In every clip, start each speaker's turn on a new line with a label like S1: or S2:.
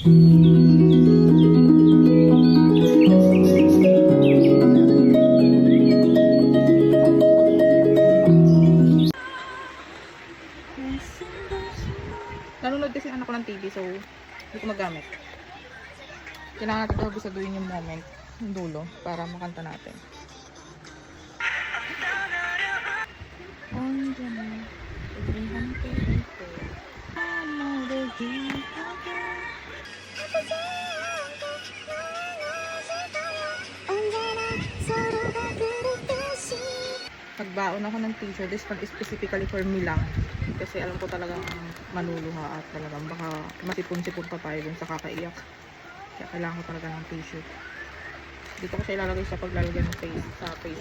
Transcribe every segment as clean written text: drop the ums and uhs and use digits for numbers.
S1: Nanonood kasi anak ko ng TV, so hindi ko magamit. Kailangan natin gustuhin yung moment, yung dulo, para makanta natin. On the moon, nagbaon ako ng t-shirt. This one is specifically for me lang. Kasi alam ko talagang manuluha at talagang baka masipon-sipon pa tayo dun sa kakaiyak. Kaya kailangan ko talaga ng t-shirt. Dito ko siya ilalagay sa paglalagay ng face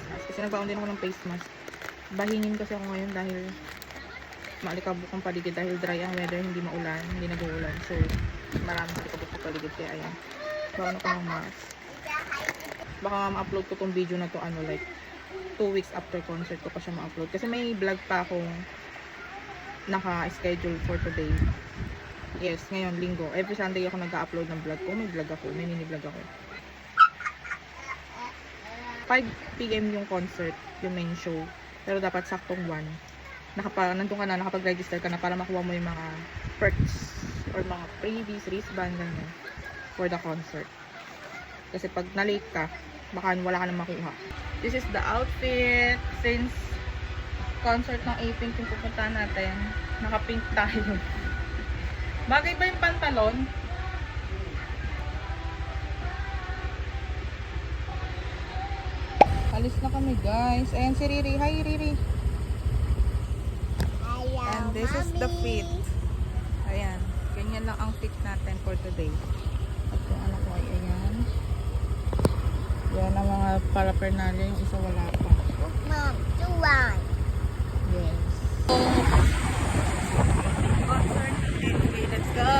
S1: mask. Kasi nagbaon din ako ng face mask. Bahingin kasi ako ngayon dahil maalikabok ang paligid. Dahil dry ang weather, hindi maulan, hindi nag-uulan. So, maraming alikabok ang paligid. Kaya ayan, baon ako ng mask. Baka ma-upload ko tong video na to like 2 weeks after concert ko pa siya ma-upload. Kasi may vlog pa akong naka-schedule for today. Yes, ngayon, linggo. Every Sunday ako nag-upload ng vlog ko. May vlog ako. May mini-vlog ako. 5 PM yung concert, yung main show. Pero dapat saktong 1. Nandun ka na, nakapag-register ka na para makuha mo yung mga perks or mga freebies, wristband, ganyan for the concert. Kasi pag na-late ka, baka wala ka na makuha. This is the outfit. Since concert ng A-Pink yung pupunta natin, naka-pink tayo. Bagay ba yung pantalon? Alis na kami, guys. Ayan si Riri. Hi, Riri. And this is the fit. Ayan. Ganyan lang ang fit natin for today. At yung anak ko ay ayan. Yan ang mga paraphernalia. Yung isa wala pa.
S2: Mom, do one.
S1: Yes. Okay, let's go.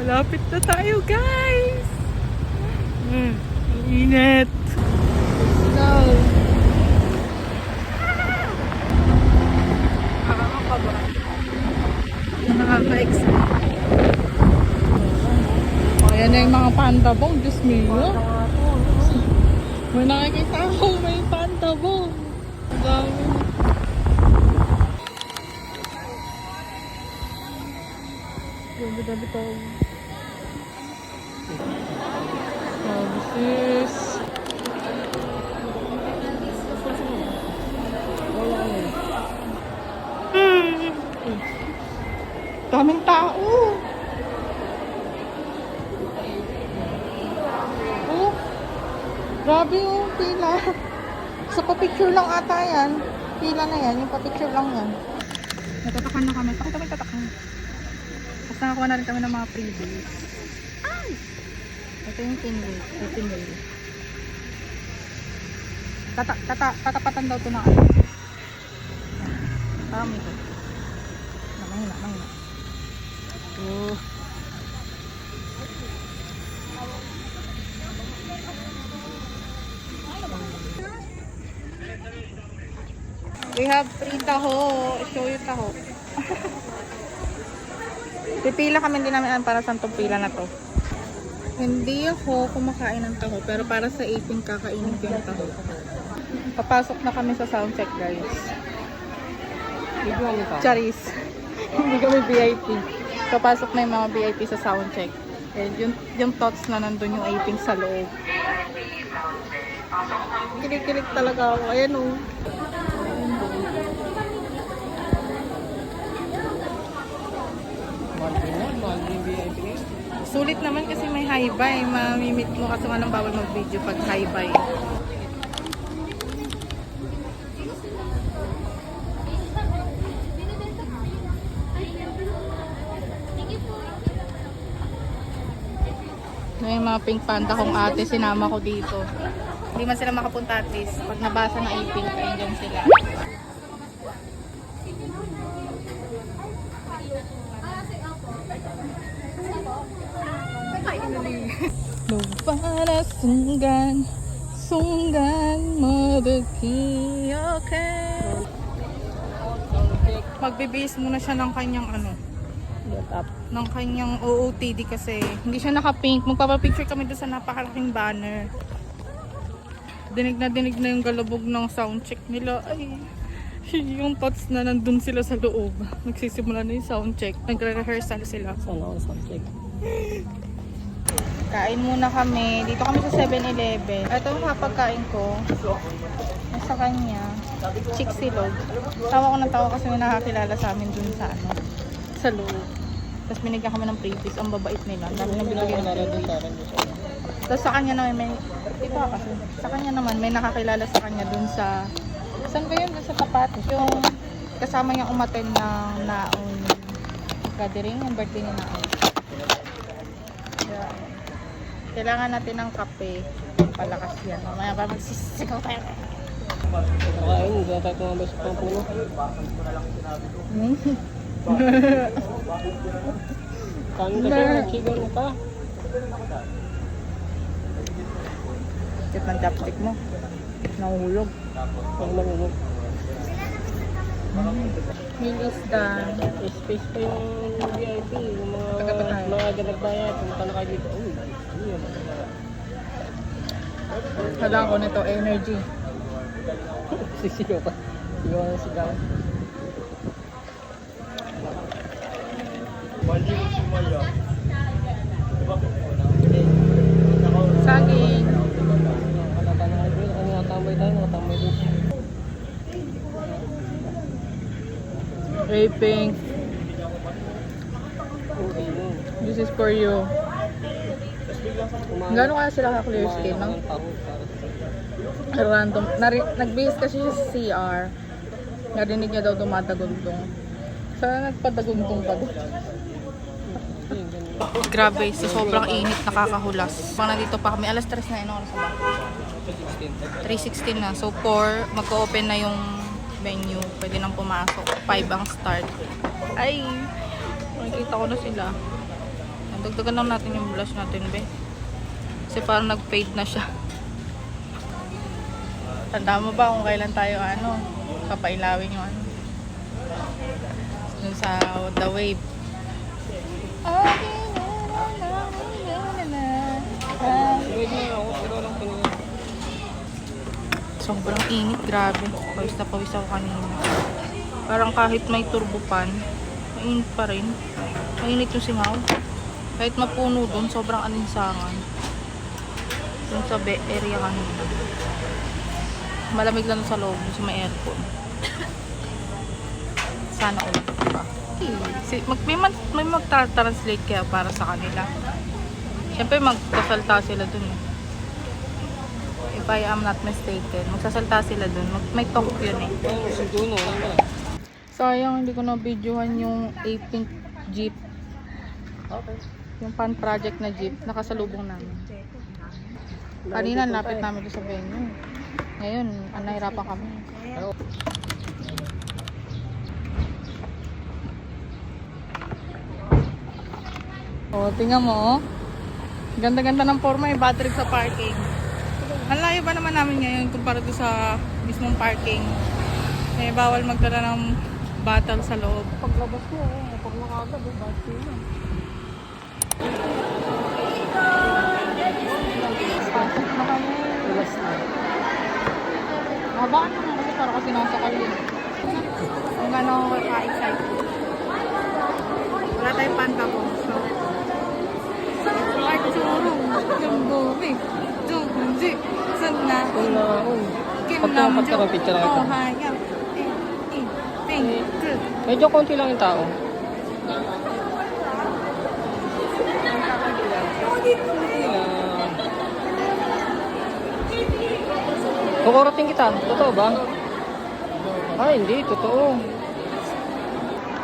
S1: Malapit na tayo, guys! Ang init! Let's go! Nakaka-excite. Ayan na yung mga pantabong. Diyos mio. May nakikita ako. May pantabong. Ang dami. Dami-dami tayo. Sis. Daming tao. Oh. Grabe yung pila. Sa pa-picture lang ata yan. Pila na yan. Yung pa-picture lang yan. Natatakan na kami. Pakita kami tatakan. Tapos nakakuha na rin kami ng mga freebies. Ay! Ito yung tingway. Ito yung tingway. Tatapatan daw ito na ano. Parang ito. Mahina. Oh. We have free taho. Show you taho. Pipila kami, hindi namin alam para saan itong pila na to. Hindi ako kumakain ng taho, pero para sa 18 kakainin ko yung taho. Papasok na kami sa soundcheck, guys. Charis. Hindi kami VIP. Papasok na yung mga VIP sa soundcheck. And yung thoughts na nandun yung 18 sa loob. Kilig-kilig talaga ako. Ayan o. Sulit naman kasi may high-buy. Mamimit mo kasi nga nang bawal mag-video pag high-buy. May mga pink panda kong ate, sinama ko dito. Hindi man sila makapunta at least. Pag nabasa ng A-Pink, ayun dyan sila. Para sunggan, sunggan mo bagi, okay. Magbibihis muna siya ng kanyang ng kanyang OOTD kasi hindi siya naka-pink. Magpapapicture kami doon sa napakalaking banner. Dinig na yung galabog ng soundcheck nila. Ay, yung thoughts na nandun sila sa loob. Nagsisimula na yung soundcheck. Nagre-rehearsal sila.
S3: Sana ako soundcheck.
S1: Kain muna kami. Dito kami sa 7-Eleven. Ito yung kapagkain ko. Sa kanya. Chick silog. Tawa ko ng tawa kasi may nakakilala sa amin dun sa sa loob. Tapos binigyan kami ng previous. Ang babait nila. Ang dami nang binigyan ng previous. Tapos sa kanya naman may ito kasi. Sa kanya naman may nakakilala sa kanya dun sa saan ba yun? Dun sa tapat. Yung kasama niya umaten ng naon gathering. Yung birthday niya naon. Yeah. Kailangan natin ng kape. Palakas yan. Mamaya pa magsisigaw tayo.
S3: Kakain, hindi na tayo tumabay sa pang puno. Kanin ka tayo, nag-chigan mo pa.
S1: Tip ng chopstick mo. Nahulog.
S3: Pag marunong.
S1: Meal is done.
S3: Space pa yung VIP, yung mga ganagbayad, pumunta na kayo dito. Uy, yun.
S1: Kailangan ko nito, energy.
S3: Sisigaw pa. Sigaw na sigaw.
S1: Saging.
S3: Nakatambay tayo, nakatambay din.
S1: A-Pink.
S3: Okay, no.
S1: This is for you. Gano'n kaya sila ka-clear skin, no? Random. Nag-base kasi siya sa CR. Narinig niya daw dumadagundong. Sana nagpadagundong pa doon. Grabe, sa sobrang init, nakakahulas. Pag nandito pa kami, alas 3 na yun, oras ba? 3:16 na. So 4, magka-open na yung menu. Pwede nang pumasok. 5 ang start. Ay, nakikita ko na sila. Dagdagan lang natin yung blush natin, be. Kasi parang nag-fade na siya. Tanda mo ba kung kailan tayo kapailawin yung dun sa The Wave. Sobrang init, grabe. Pawis na pawis ako kanina. Parang kahit may turbo pan, mainit pa rin. Mainit yung singaw. Kahit mapuno dun, sobrang alinsangan. Dun sa area kanina. Malamig lang sa loob, sa may aircon. Sana ulit pa. May mag-translate kaya para sa kanila. Siyempre magsasalta sila dun. If I am not mistaken, magsasalta sila dun. May talk yun eh. Sayang, hindi ko na-videohan yung A-Pink Jeep.
S3: Okay.
S1: Yung fan project na jeep, nakasalubong namin. Kanina, lapit namin doon sa venue. Ngayon, nahirapan kami. Oh, tingnan mo, oh. Ganda-ganda ng forma, yung battery sa parking. Ang layo ba naman namin ngayon kumpara doon sa mismong parking? Eh, bawal magdala ng bottle sa loob.
S3: Paglabas ko, pag nakagad, battery na.
S1: Pasok na kami.
S3: Relax na.
S1: Habaan naman kasi para kasi nasakal yun. Kung gano'n ako ka-excited. Wala tayong panta po. So, Arturo, Jumbobi, Jumbobi, Sana, Kinamjo,
S3: picture kita.
S1: Ohaya, Pink,
S3: Medyo konti lang yung tao. Kukurating kita. Totoo ba? Ay, hindi. Totoo.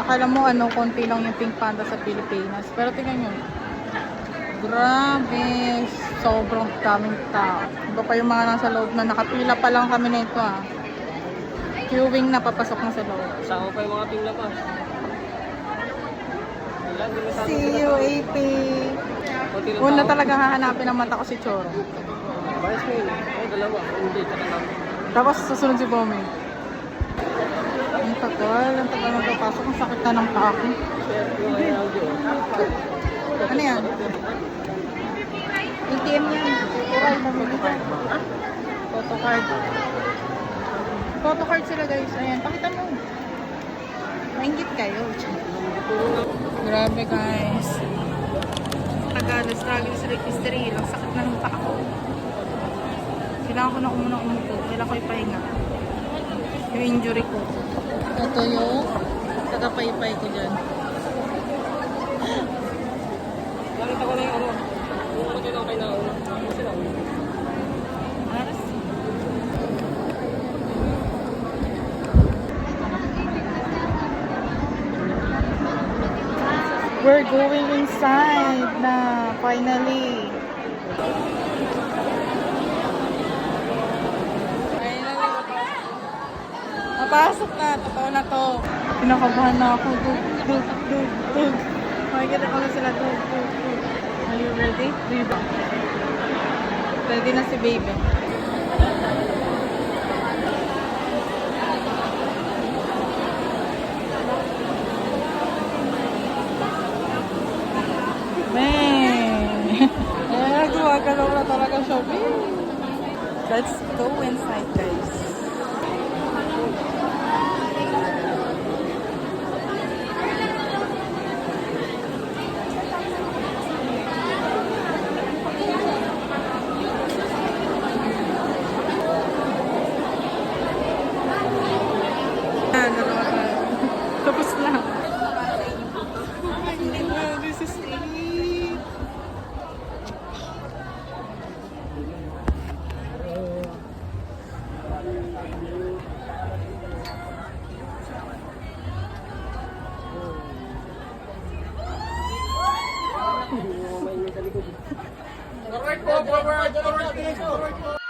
S1: Akala mo konti lang yung Pink Panda sa Pilipinas. Pero tingnan nyo. Grabe, sobrang daming tao. Iba pa yung mga nasa loob na nakapila pa lang kami nito ah. Queuing na papasok na sa loob.
S3: Saan ko pa yung mga pingla pa? Wala, hindi mo sa akin
S1: See you, AP.
S3: Konti lang
S1: Una
S3: tao.
S1: talaga hahanapin ang mata ko si Choro.
S3: Bayas mo yun. Oo, dalawa. Hindi, tsaka lang.
S1: Tapos susunod si Bomi. Ang tagal magpapasok. Ang sakit na ng paa ko.
S3: Kaya yung may audio.
S1: Ano yan? ATM yan. Photo card. Photo card sila guys. Ayan, pakita mo. Maingit kayo. Grabe guys. Tagal, struggle sa registry. Ang sakit na ng paa ko. Kailangan ko na umunang umupo. Kailangan ko ipahinga. Yung injury ko. Ito yung tagapaypay ko dyan.
S3: Nakita ko na yung ano. Yung ano din ako kay nauna. Kasi nauna.
S1: Aras. We're going inside na finally. Napasok na. Totoo na to. Pinakabahan na ako. Dug. Makikita ko na sila. Dug. Are you ready? Diba? Ready na si baby. Man! Eh, gumagalaw na talaga siya. Let's go inside, guys. Tapos na. This is it.
S3: Forward po, forward, forward, forward.